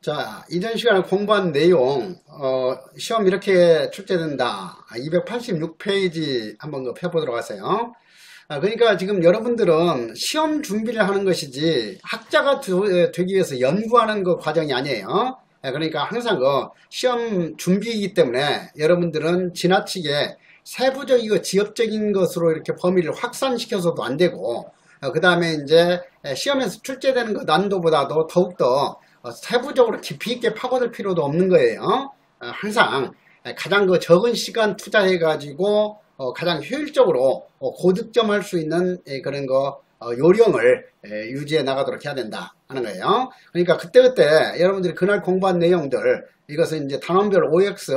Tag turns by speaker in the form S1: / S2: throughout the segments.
S1: 자, 이전 시간에 공부한 내용, 시험 이렇게 출제된다. 286페이지 한번 펴보도록 하세요. 그러니까 지금 여러분들은 시험 준비를 하는 것이지 학자가 되기 위해서 연구하는 그 과정이 아니에요. 그러니까 항상 그 시험 준비이기 때문에 여러분들은 지나치게 세부적이고 지엽적인 것으로 이렇게 범위를 확산시켜서도 안 되고, 그 다음에 이제 시험에서 출제되는 그 난도보다도 더욱더 세부적으로 깊이 있게 파고들 필요도 없는 거예요. 항상 가장 그 적은 시간 투자해 가지고 가장 효율적으로 고득점할 수 있는 그런 거 요령을 유지해 나가도록 해야 된다 하는 거예요. 그러니까 그때그때 여러분들이 그날 공부한 내용들, 이것은 이제 단원별 OX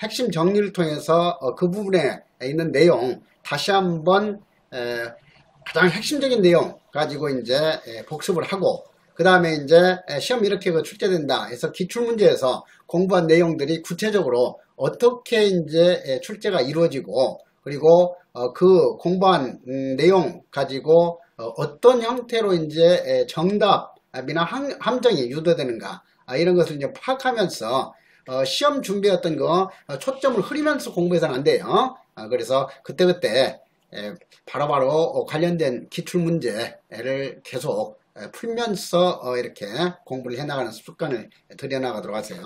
S1: 핵심 정리를 통해서 그 부분에 있는 내용 다시 한번 가장 핵심적인 내용 가지고 이제 복습을 하고, 그 다음에 이제 시험 이렇게 출제된다 해서 기출문제에서 공부한 내용들이 구체적으로 어떻게 이제 출제가 이루어지고, 그리고 그 공부한 내용 가지고 어떤 형태로 이제 정답이나 함정이 유도되는가, 이런 것을 이제 파악하면서 시험 준비에 어떤 거 초점을 흐리면서 공부해서는 안 돼요. 그래서 그때그때 바로바로 관련된 기출문제를 계속 풀면서 이렇게 공부를 해나가는 습관을 들여나가도록 하세요.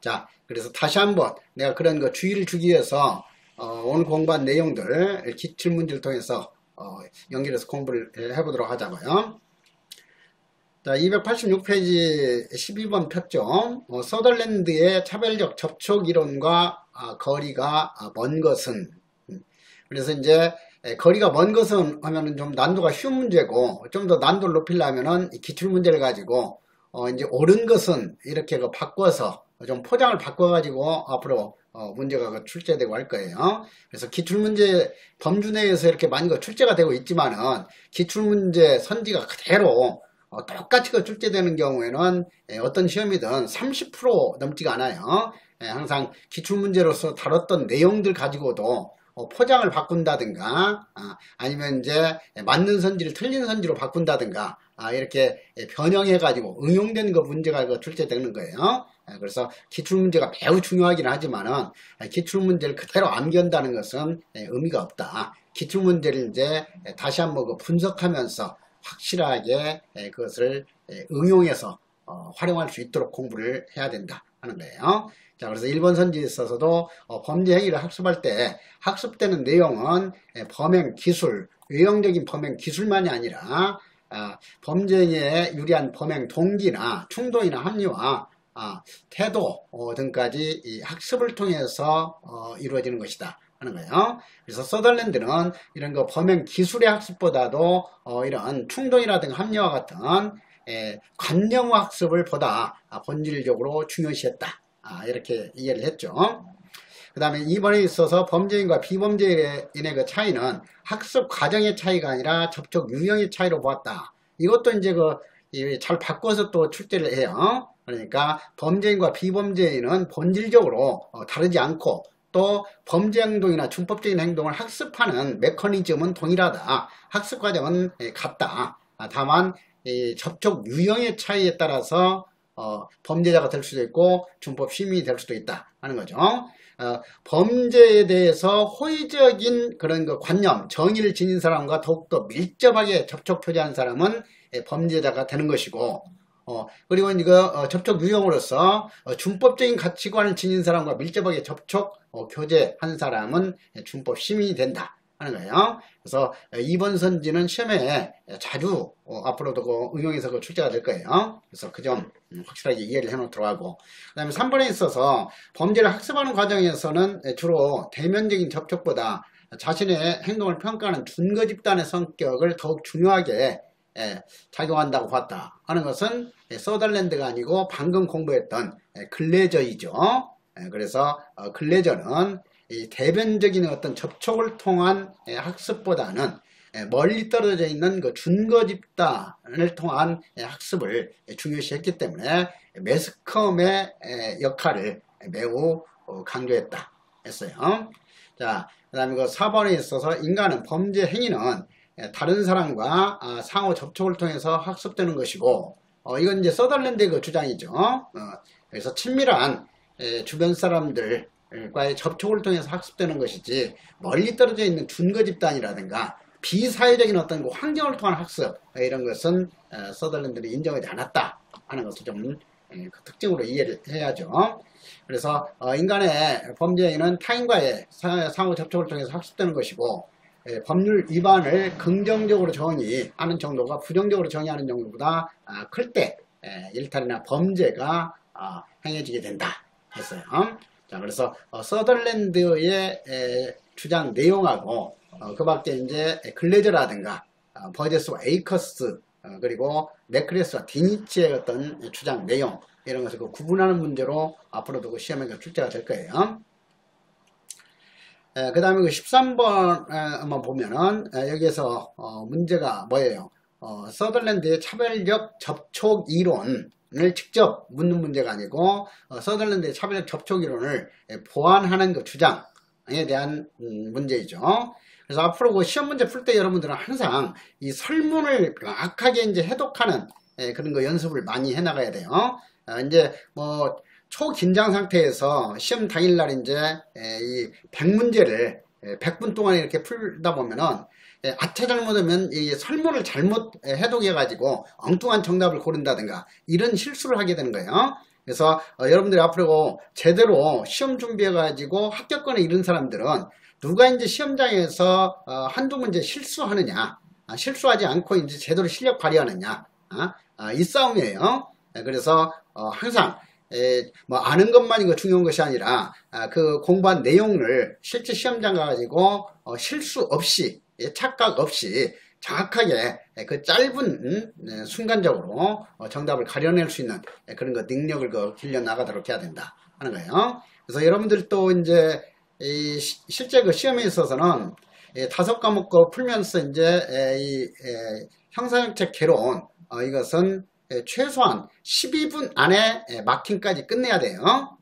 S1: 자, 그래서 다시 한번 내가 그런 거 주의를 주기 위해서 오늘 공부한 내용들 기출문제를 통해서 연결해서 공부를 해보도록 하자고요. 자, 286페이지 12번 폈죠. 서덜랜드의 차별적 접촉 이론과 거리가 먼 것은. 그래서 이제 거리가 먼 것은 하면은 좀 난도가 쉬운 문제고, 좀 더 난도를 높이려면은 기출 문제를 가지고 이제 옳은 것은 이렇게 바꿔서 좀 포장을 바꿔가지고 앞으로 문제가 출제되고 할 거예요. 그래서 기출 문제 범주 내에서 이렇게 많이 출제가 되고 있지만은 기출 문제 선지가 그대로 똑같이 출제되는 경우에는 어떤 시험이든 30% 넘지가 않아요. 항상 기출 문제로서 다뤘던 내용들 가지고도 포장을 바꾼다든가, 아니면 이제 맞는 선지를 틀린 선지로 바꾼다든가, 이렇게 변형해 가지고 응용된 거 문제가 출제되는 거예요. 그래서 기출 문제가 매우 중요하긴 하지만은 기출 문제를 그대로 암기한다는 것은 의미가 없다. 기출 문제를 이제 다시 한번 분석하면서 확실하게 그것을 응용해서 활용할 수 있도록 공부를 해야 된다 하는 거예요. 자, 그래서 1번 선지에 있어서도 범죄 행위를 학습할 때 학습되는 내용은 범행 기술, 외형적인 범행 기술만이 아니라 범죄에 유리한 범행 동기나 충동이나 합리화, 태도 등까지 이 학습을 통해서 이루어지는 것이다 하는 거예요. 그래서 서덜랜드는 이런 거 범행 기술의 학습보다도 이런 충동이라든가 합리화 같은 관념 학습을 보다 본질적으로 중요시했다. 이렇게 이해를 했죠. 그 다음에 2번에 있어서 범죄인과 비범죄인의 그 차이는 학습 과정의 차이가 아니라 접촉 유형의 차이로 보았다. 이것도 이제 잘 바꿔서 또 출제를 해요. 그러니까 범죄인과 비범죄인은 본질적으로 다르지 않고, 또 범죄 행동이나 준법적인 행동을 학습하는 메커니즘은 동일하다. 학습 과정은 같다. 다만 접촉 유형의 차이에 따라서 범죄자가 될 수도 있고 준법 시민이 될 수도 있다 하는 거죠. 범죄에 대해서 호의적인 그런 관념, 정의를 지닌 사람과 더욱더 밀접하게 접촉 표시한 사람은 범죄자가 되는 것이고, 그리고 이거 접촉 유형으로서 준법적인 가치관을 지닌 사람과 밀접하게 접촉 교제한 사람은 준법 시민이 된다 하는 거예요. 그래서 2번 선지는 시험에 자주 앞으로도 응용해서 출제가 될 거예요. 그래서 그 점 확실하게 이해를 해 놓도록 하고, 그 다음에 3번에 있어서 범죄를 학습하는 과정에서는 주로 대면적인 접촉보다 자신의 행동을 평가하는 준거 집단의 성격을 더욱 중요하게 작용한다고 봤다 하는 것은 서덜랜드가 아니고 방금 공부했던 글래저이죠. 그래서 글래저는 이 대변적인 어떤 접촉을 통한 학습보다는 멀리 떨어져 있는 그 준거 집단을 통한 학습을 중요시했기 때문에 매스컴의 역할을 매우 강조했다 했어요. 자, 그 다음에 그 4번에 있어서 인간은 범죄 행위는 다른 사람과 상호 접촉을 통해서 학습되는 것이고, 이건 이제 서덜랜드의 그 주장이죠. 그래서 친밀한 주변 사람들과의 접촉을 통해서 학습되는 것이지 멀리 떨어져 있는 둔거 집단이라든가 비사회적인 어떤 그 환경을 통한 학습 이런 것은 서덜랜드는 인정하지 않았다 하는 것을 좀 그 특징으로 이해를 해야죠. 그래서 인간의 범죄 행위는 타인과의 상호 접촉을 통해서 학습되는 것이고 법률 위반을 긍정적으로 정의하는 정도가 부정적으로 정의하는 정도보다 클 때 일탈이나 범죄가 행해지게 된다 했어요. 자, 그래서 서덜랜드의 주장 내용하고 그 밖에 이제 글래저라든가 버제스와 에이커스 그리고 네크레스와 디니치의 어떤 주장 내용 이런 것을 구분하는 문제로 앞으로도 그 시험에 출제가 될 거예요. 그 다음에 그 13번 한번 보면은 여기에서 문제가 뭐예요? 서덜랜드의 차별적 접촉 이론을 직접 묻는 문제가 아니고 서덜랜드의 차별적 접촉 이론을 보완하는 그 주장에 대한 문제이죠. 그래서 앞으로 그 시험 문제 풀 때 여러분들은 항상 이 설문을 정확하게 이제 해독하는 그런 거 연습을 많이 해 나가야 돼요. 이제 뭐 초긴장 상태에서 시험 당일날 이제 이 100문제를 100분 동안 이렇게 풀다 보면은 아차 잘못하면 이 설문을 잘못 해독해 가지고 엉뚱한 정답을 고른다든가 이런 실수를 하게 되는 거예요. 그래서 여러분들이 앞으로 제대로 시험 준비해 가지고 합격권에 이른 사람들은 누가 이제 시험장에서 한두 문제 실수하느냐, 실수하지 않고 이제 제대로 실력 발휘하느냐, 이 싸움이에요. 그래서 항상 뭐 아는 것만이 중요한 것이 아니라 그 공부한 내용을 실제 시험장 가가지고 실수 없이 착각 없이 정확하게 그 짧은 순간적으로 정답을 가려낼 수 있는 그런 거 능력을 길려 나가도록 해야 된다 하는 거예요. 그래서 여러분들도 이제 실제 그 시험에 있어서는 5과목 풀면서 이제 이 형사정책 개론 이것은 최소한 12분 안에 마킹까지 끝내야 돼요.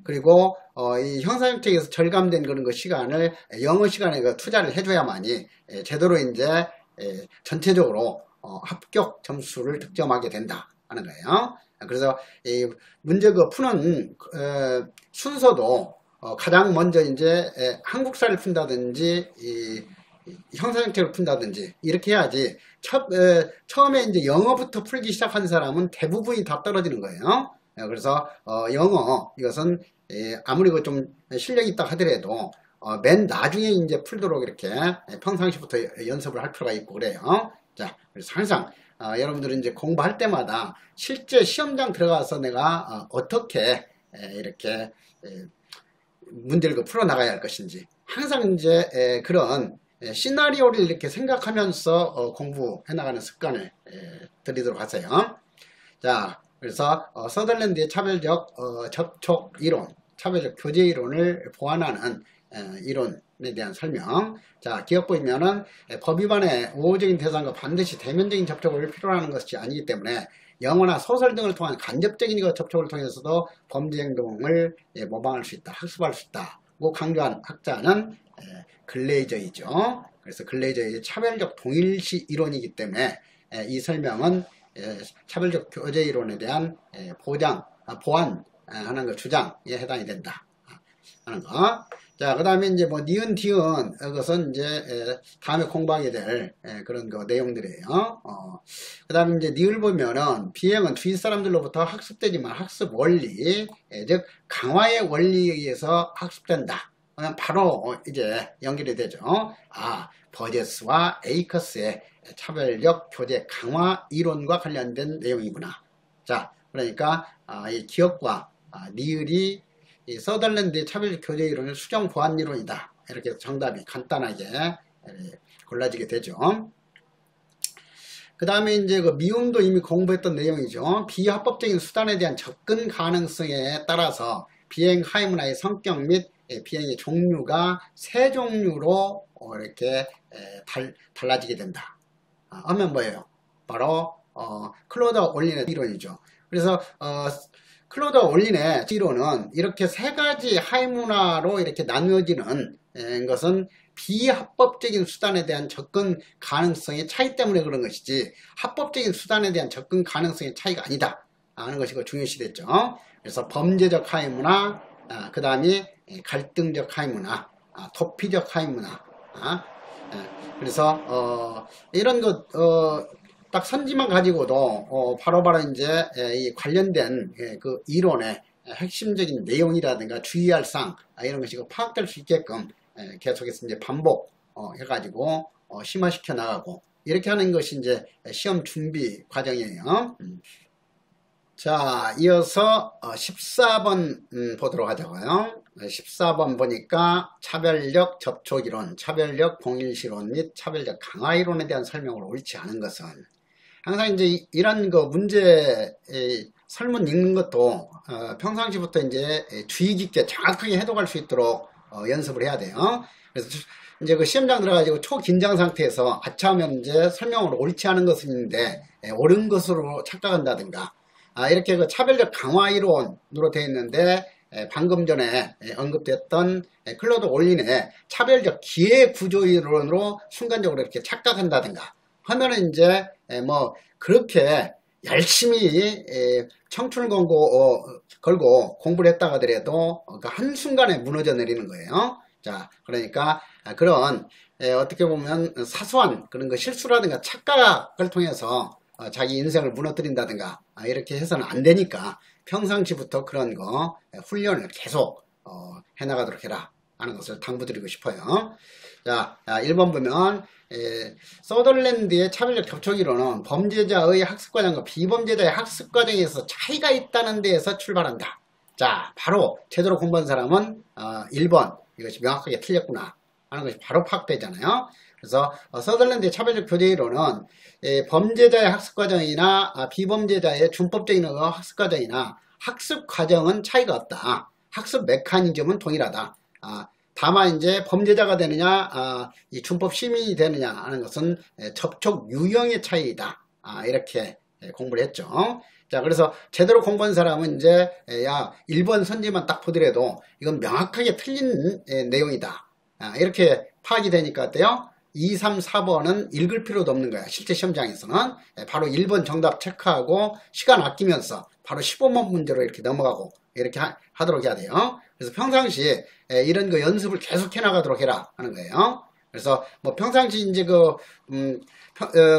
S1: 그리고 이 형사정책에서 절감된 그런 그 시간을 영어 시간에 투자를 해줘야만이 제대로 이제 전체적으로 합격 점수를 득점하게 된다 하는 거예요. 그래서 이 문제 푸는 순서도 가장 먼저 이제 한국사를 푼다든지 형사정책을 푼다든지 이렇게 해야지 처음에 이제 영어부터 풀기 시작한 사람은 대부분이 다 떨어지는 거예요. 그래서 영어 이것은 아무리 좀 실력이 있다 하더라도 맨 나중에 이제 풀도록 이렇게 평상시부터 연습을 할 필요가 있고 그래요. 자, 그래서 항상 여러분들은 이제 공부할 때마다 실제 시험장 들어가서 내가 어떻게 이렇게 문제를 풀어 나가야 할 것인지 항상 이제 그런 시나리오를 이렇게 생각하면서 공부해 나가는 습관을 들이도록 하세요. 자, 그래서 서덜랜드의 차별적 접촉 이론, 차별적 교제 이론을 보완하는 이론에 대한 설명. 자, 기억 보이면은 법 위반의 우호적인 대상과 반드시 대면적인 접촉을 필요로 하는 것이 아니기 때문에 영화나 소설 등을 통한 간접적인 접촉을 통해서도 범죄 행동을 모방할 수 있다, 학습할 수 있다고 강조한 학자는 글레이저이죠. 그래서 글레이저의 차별적 동일시 이론이기 때문에 이 설명은 차별적 교제 이론에 대한 보완하는 거 주장에 해당이 된다 하는 거. 자, 그 다음에 이제 뭐 니은, 디은 이것은 이제 다음에 공부하게 될 그런 내용들이에요. 그 다음에 이제 니을 보면은 비행은 주위 사람들로부터 학습되지만 학습 원리, 즉 강화의 원리에 의해서 학습된다. 그러면 바로 이제 연결이 되죠. 버제스와 에이커스의 차별적 교제 강화 이론과 관련된 내용이구나. 자, 그러니까 이 기억과 니을이 이 서덜랜드의 차별적 교제 이론을 수정 보완 이론이다. 이렇게 정답이 간단하게 골라지게 되죠. 그 다음에 이제 미움도 이미 공부했던 내용이죠. 비합법적인 수단에 대한 접근 가능성에 따라서 비행 하위 문화의 성격 및 비행의 종류가 세 종류로 이렇게 달라지게 된다. 하면 뭐예요? 바로 클로드 올린의 이론이죠. 그래서 클로드 올린의 이론은 이렇게 세 가지 하위 문화로 이렇게 나누어지는 것은 비합법적인 수단에 대한 접근 가능성의 차이 때문에 그런 것이지 합법적인 수단에 대한 접근 가능성의 차이가 아니다 하는 것이 중요시 됐죠. 그래서 범죄적 하위문화, 그 다음에 갈등적 하위문화, 도피적 하위문화. 그래서 이런 것 딱 선지만 가지고도 바로바로 이제 이 관련된 그 이론의 핵심적인 내용이라든가 주의할 사항 이런 것이 파악될 수 있게끔 계속해서 이제 반복 해가지고 심화시켜 나가고 이렇게 하는 것이 이제 시험 준비 과정이에요. 자, 이어서 14번 보도록 하자고요. 14번 보니까 차별력 접촉이론, 차별력 동일시론 및 차별적 강화이론에 대한 설명을 옳지 않은 것은 항상 이제 이런 그 문제 설문 읽는 것도 평상시부터 이제 주의 깊게 정확하게 해독할 수 있도록 연습을 해야 돼요. 그래서 이제 그 시험장 들어가지고 초긴장 상태에서 아차하면 이제 설명을 옳지 않은 것은 있는데 옳은 것으로 착각한다든가 이렇게 그 차별적 강화 이론으로 되어 있는데 방금 전에 언급됐던 클로드 올린의 차별적 기회 구조 이론으로 순간적으로 이렇게 착각한다든가 하면은 이제 뭐 그렇게 열심히 청춘을 걸고 공부를 했다 하더라도 그 한순간에 무너져 내리는 거예요. 자, 그러니까 그런 어떻게 보면 사소한 그런 거 실수라든가 착각을 통해서 자기 인생을 무너뜨린다든가 이렇게 해서는 안 되니까 평상시부터 그런 거 훈련을 계속 해나가도록 해라 하는 것을 당부드리고 싶어요. 자, 1번 보면 서덜랜드의 차별적 접촉이론은 범죄자의 학습과정과 비범죄자의 학습과정에서 차이가 있다는 데에서 출발한다. 자, 바로 제대로 공부한 사람은 1번 이것이 명확하게 틀렸구나 하는 것이 바로 파악되잖아요. 그래서 서덜랜드의 차별적 교제이론은 범죄자의 학습과정이나 비범죄자의 준법적인 학습과정이나 학습과정은 차이가 없다. 학습 메커니즘은 동일하다. 다만 이제 범죄자가 되느냐 이 준법 시민이 되느냐 하는 것은 접촉 유형의 차이다. 이렇게 공부를 했죠. 자, 그래서 제대로 공부한 사람은 이제 1번 선지만 딱 보더라도 이건 명확하게 틀린 내용이다. 이렇게 파악이 되니까 어때요? 2, 3, 4번은 읽을 필요도 없는 거야. 실제 시험장에서는 바로 1번 정답 체크하고 시간 아끼면서 바로 15번 문제로 이렇게 넘어가고 이렇게 하도록 해야 돼요. 그래서 평상시에 이런 거 연습을 계속 해나가도록 해라 하는 거예요. 그래서 뭐 평상시 이제 그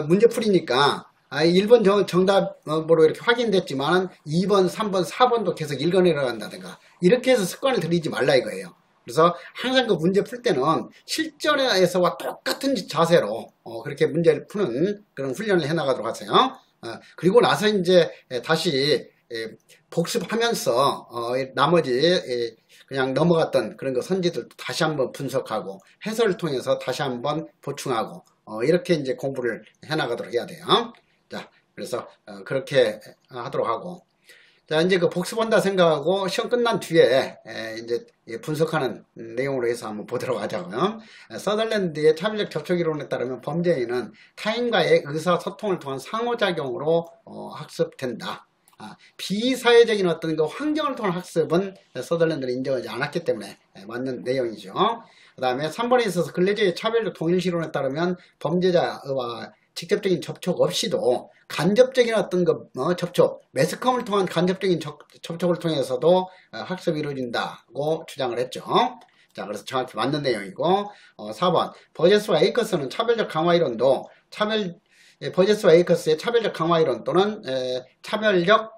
S1: 문제 풀이니까 1번 정답으로 이렇게 확인됐지만 2번, 3번, 4번도 계속 읽어내려간다든가 이렇게 해서 습관을 들이지 말라 이거예요. 그래서 항상 그 문제 풀 때는 실전에서와 똑같은 자세로 그렇게 문제를 푸는 그런 훈련을 해나가도록 하세요. 그리고 나서 이제 다시 복습하면서 나머지 그냥 넘어갔던 그런 거 선지들도 다시 한번 분석하고 해설을 통해서 다시 한번 보충하고 이렇게 이제 공부를 해나가도록 해야 돼요. 자, 그래서 그렇게 하도록 하고, 자, 이제 그 복습한다 생각하고 시험 끝난 뒤에 이제 분석하는 내용으로 해서 한번 보도록 하자고요. 서덜랜드의 차별적 접촉이론에 따르면 범죄인은 타인과의 의사소통을 통한 상호작용으로 학습된다. 비사회적인 어떤 그 환경을 통한 학습은 서덜랜드는 인정하지 않았기 때문에 맞는 내용이죠. 그 다음에 3번에 있어서 근래적의 차별적 동일시론에 따르면 범죄자와 직접적인 접촉 없이도 간접적인 어떤 접촉, 매스컴을 통한 간접적인 접촉을 통해서도 학습이 이루어진다고 주장을 했죠. 자, 그래서 정확히 맞는 내용이고, 4번 버제스와 에이커스는 차별적 강화이론도 버제스와 에이커스의 차별적 강화이론 또는 차별적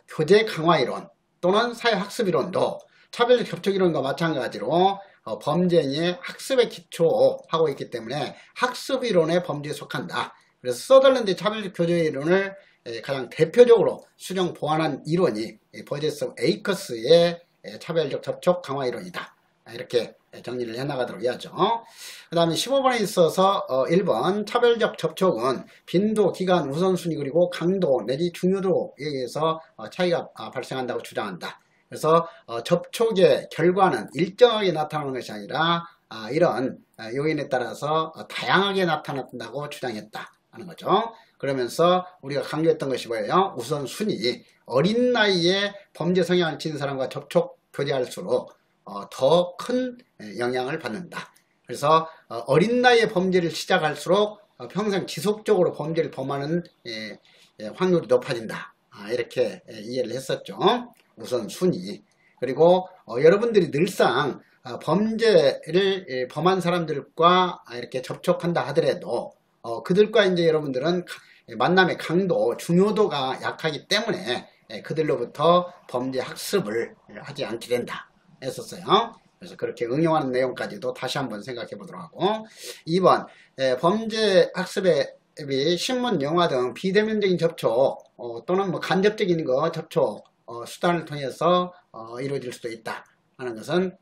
S1: 교제 강화이론 또는 사회학습이론도 차별적 접촉이론과 마찬가지로 범죄의 학습에 기초하고 있기 때문에 학습이론의 범죄에 속한다. 그래서 서덜랜드의 차별적 교제이론을 가장 대표적으로 수정 보완한 이론이 버제스 에이커스의 차별적 접촉 강화 이론이다. 이렇게 정리를 해나가도록 해야죠. 그 다음에 15번에 있어서 1번 차별적 접촉은 빈도, 기간, 우선순위 그리고 강도 내지 중요도에 의해서 차이가 발생한다고 주장한다. 그래서 접촉의 결과는 일정하게 나타나는 것이 아니라 이런 요인에 따라서 다양하게 나타난다고 주장했다 하는 거죠. 그러면서 우리가 강조했던 것이 뭐예요? 우선순위. 어린 나이에 범죄 성향을 지닌 사람과 접촉 교제할수록 더 큰 영향을 받는다. 그래서 어린 나이에 범죄를 시작할수록 평생 지속적으로 범죄를 범하는 확률이 높아진다. 이렇게 이해를 했었죠. 우선 순위. 그리고 여러분들이 늘상 범죄를 범한 사람들과 이렇게 접촉한다 하더라도 그들과 이제 여러분들은 만남의 강도, 중요도가 약하기 때문에 그들로부터 범죄 학습을 하지 않게 된다 했었어요. 그래서 그렇게 응용하는 내용까지도 다시 한번 생각해 보도록 하고, 2번 범죄 학습에 신문, 영화 등 비대면적인 접촉 또는 뭐 간접적인 접촉 수단을 통해서 이루어질 수도 있다 하는 것은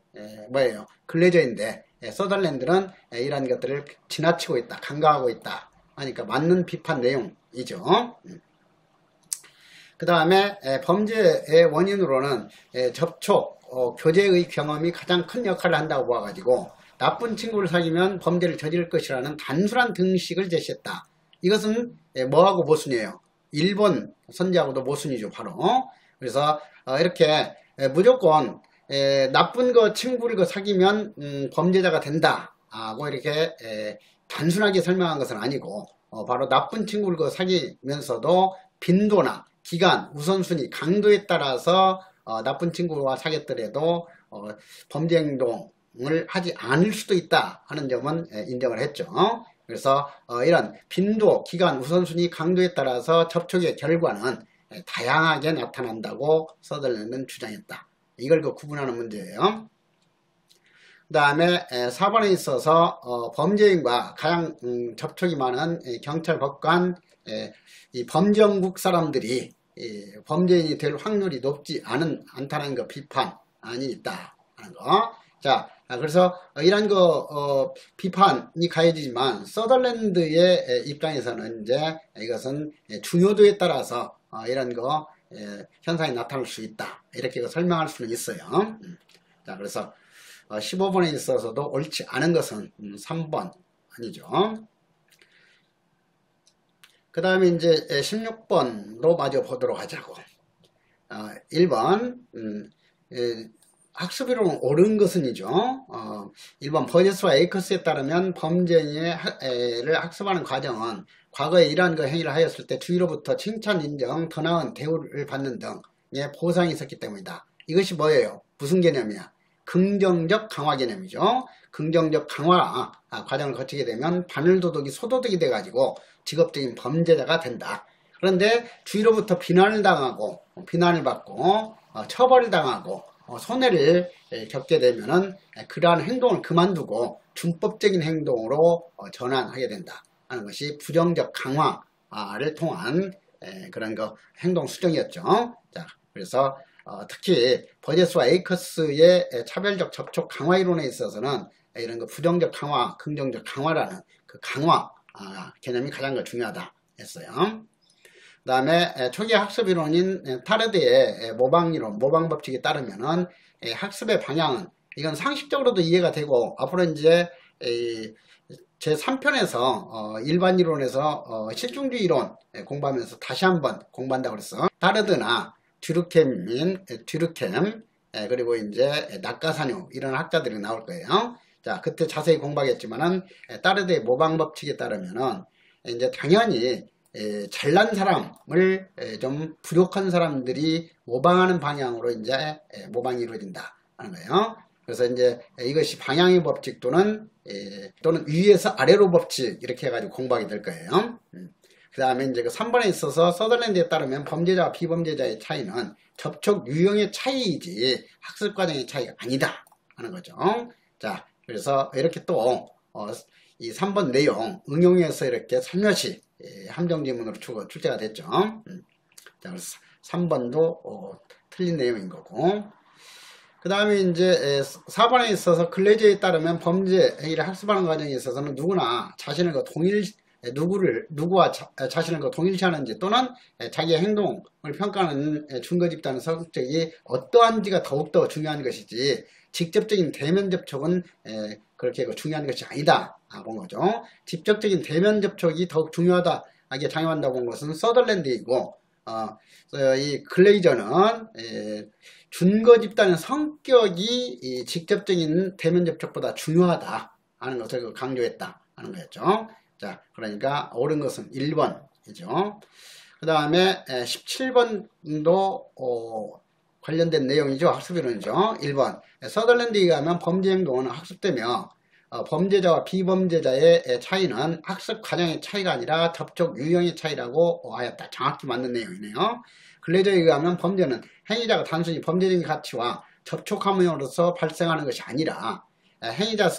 S1: 뭐예요? 근래적인데 서덜랜드는 이러한 것들을 지나치고 있다, 간과하고 있다 하니까 맞는 비판 내용이죠. 그 다음에 범죄의 원인으로는 접촉, 교제의 경험이 가장 큰 역할을 한다고 보아가지고 나쁜 친구를 사귀면 범죄를 저지를 것이라는 단순한 등식을 제시했다. 이것은 뭐하고 모순이에요? 일본 선지하고도 모순이죠, 바로. 그래서 이렇게 무조건 나쁜 친구를 사귀면 범죄자가 된다 하고 이렇게 단순하게 설명한 것은 아니고 바로 나쁜 친구를 사귀면서도 빈도나 기간, 우선순위, 강도에 따라서 나쁜 친구와 사귀었더라도 범죄 행동을 하지 않을 수도 있다 하는 점은 인정을 했죠. 그래서 이런 빈도, 기간, 우선순위, 강도에 따라서 접촉의 결과는 다양하게 나타난다고 서덜랜드는 주장했다. 이걸 구분하는 문제예요. 그 다음에 4번에 있어서 범죄인과 가장 접촉이 많은 경찰, 법관, 이 범정국 사람들이 범죄인이 될 확률이 높지 않다는 거 비판이 있다 하는 거. 자, 그래서 이런 비판이 가해지지만 서덜랜드의 입장에서는 이제 이것은 중요도에 따라서 이런 현상이 나타날 수 있다 이렇게 설명할 수는 있어요. 자, 그래서 15번에 있어서도 옳지 않은 것은 3번 아니죠. 그 다음에 이제 16번로 마저 보도록 하자고. 1번 학습이론 옳은 것은이죠. 1번 버제스와 에이커스에 따르면 범죄를 학습하는 과정은 과거에 이러한 행위를 하였을 때 주위로부터 칭찬, 인정, 더 나은 대우를 받는 등의 보상이 있었기 때문이다. 이것이 뭐예요? 무슨 개념이야? 긍정적 강화 개념이죠. 긍정적 강화 과정을 거치게 되면 바늘도둑이 소도둑이 돼가지고 직업적인 범죄자가 된다. 그런데 주위로부터 비난을 당하고 비난을 받고 처벌을 당하고 손해를 겪게 되면은 그러한 행동을 그만두고 준법적인 행동으로 전환하게 된다 하는 것이 부정적 강화를 통한 그런 행동 수정이었죠. 자, 그래서 특히 버제스와 에이커스의 차별적 접촉 강화 이론에 있어서는 이런 부정적 강화, 긍정적 강화라는 그 강화 개념이 가장 중요하다 했어요. 그 다음에 초기 학습 이론인 타르드의 모방이론, 모방법칙에 따르면은 학습의 방향은 이건 상식적으로도 이해가 되고 앞으로 이제 제 3편에서 일반 이론에서 실중주의 이론 공부하면서 다시 한번 공부한다고 그랬어. 타르드나 듀르켐 그리고 이제 낙가사뇨 이런 학자들이 나올 거예요. 자, 그때 자세히 공부하겠지만은 타르드의 모방법칙에 따르면은 이제 당연히 잘난 사람을 좀 부족한 사람들이 모방하는 방향으로 이제 모방이 이루어진다 하는 거예요. 그래서 이제 이것이 방향의 법칙 또는 위에서 아래로 법칙 이렇게 해가지고 공부하게 될 거예요. 그 다음에 이제 3번에 있어서 서덜랜드에 따르면 범죄자와 비범죄자의 차이는 접촉 유형의 차이이지 학습 과정의 차이가 아니다 하는 거죠. 자, 그래서 이렇게 또 이 3번 내용 응용해서 이렇게 살며시 함정지문으로 출제가 됐죠. 자, 그래서 3번도 틀린 내용인 거고. 그 다음에 이제 4번에 있어서 근래주의에 따르면 범죄 행위를 학습하는 과정에 있어서는 누구나 자신을 누구와 자신을 동일시하는지 또는 자기의 행동을 평가하는 증거 집단 성격이 어떠한지가 더욱더 중요한 것이지 직접적인 대면 접촉은 그렇게 중요한 것이 아니다 본 거죠. 직접적인 대면 접촉이 더욱 중요하다하게 장려한다고 본 것은 서덜랜드이고 이 글레이저는 준거 집단의 성격이 이 직접적인 대면 접촉보다 중요하다 하는 것을 강조했다 하는 거였죠. 자, 그러니까 옳은 것은 1번이죠. 그 다음에 17번도 관련된 내용이죠. 학습이론이죠. 1번. 서덜랜드에 의하면 범죄 행동은 학습되며 범죄자와 비범죄자의 차이는 학습 과정의 차이가 아니라 접촉 유형의 차이라고 하였다. 정확히 맞는 내용이네요. 글레이저에 의하면 범죄는 행위자가 단순히 범죄적인 가치와 접촉함으로써 발생하는 것이 아니라 행위자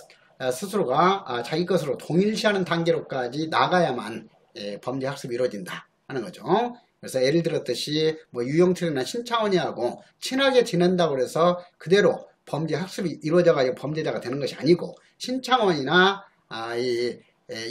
S1: 스스로가 자기 것으로 동일시하는 단계로까지 나가야만 범죄 학습이 이루어진다 하는 거죠. 그래서 예를 들었듯이 뭐 유영철이나 신창원이하고 친하게 지낸다고 해서 그대로 범죄 학습이 이루어져 가지고 범죄자가 되는 것이 아니고, 신창원이나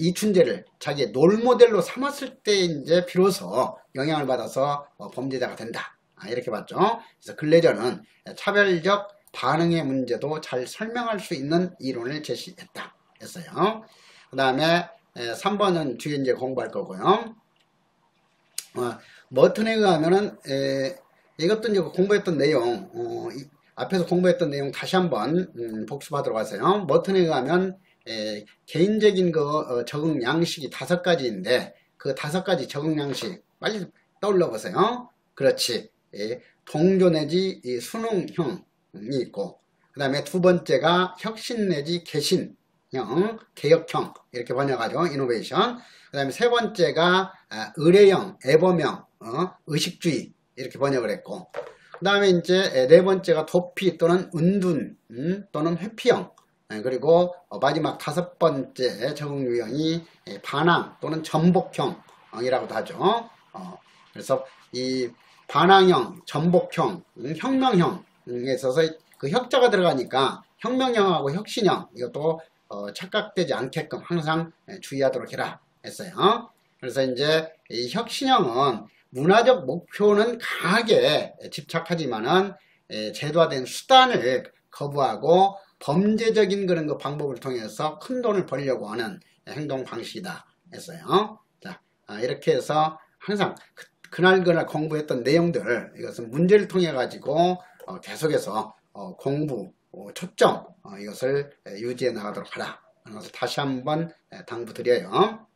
S1: 이춘재를 자기의 롤모델로 삼았을 때 이제 비로소 영향을 받아서 범죄자가 된다. 이렇게 봤죠. 그래서 글레이저는 차별적 반응의 문제도 잘 설명할 수 있는 이론을 제시했다 했어요. 그 다음에 3번은 뒤에 이제 공부할 거고요. 머튼에 의하면은 이것도 이제 공부했던 내용, 앞에서 공부했던 내용 다시 한번 복습하도록 하세요. 머튼에 의하면 개인적인 적응 양식이 5가지인데 그 5가지 적응 양식 빨리 떠올려 보세요. 그렇지. 동조 내지 순응형이 있고, 그 다음에 두 번째가 혁신 내지 개신형, 개혁형 이렇게 번역하죠. 이노베이션. 그 다음에 세 번째가 의례형, 애범형, 의식주의 이렇게 번역을 했고, 그 다음에 이제 네 번째가 도피 또는 은둔 또는 회피형, 그리고 마지막 5번째 적응 유형이 반항 또는 전복형이라고도 하죠. 그래서 이 반항형, 전복형, 혁명형에 있어서 그 혁자가 들어가니까 혁명형하고 혁신형 이것도 착각되지 않게끔 항상 주의하도록 해라 했어요. 그래서 이제 이 혁신형은 문화적 목표는 강하게 집착하지만은 제도화된 수단을 거부하고 범죄적인 그런 그 방법을 통해서 큰 돈을 벌려고 하는 행동 방식이다 했어요. 자, 이렇게 해서 항상 그날 공부했던 내용들, 이것은 문제를 통해 가지고 계속해서 공부 초점 이것을 유지해 나가도록 하라 하는 것을 다시 한번 당부드려요.